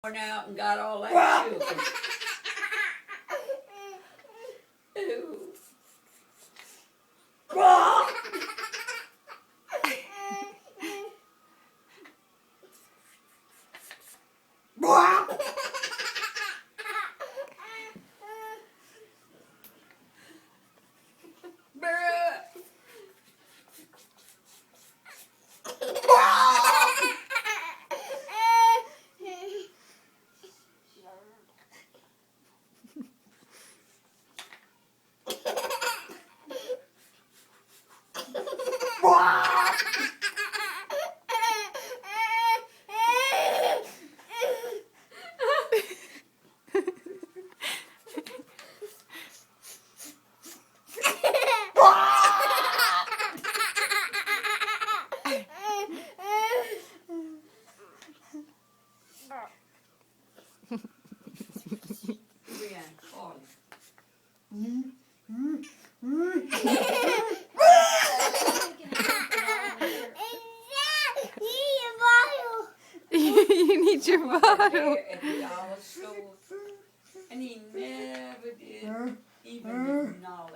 Went out and got all that sugar. Ooh. You need your bottle. And he never did even acknowledge.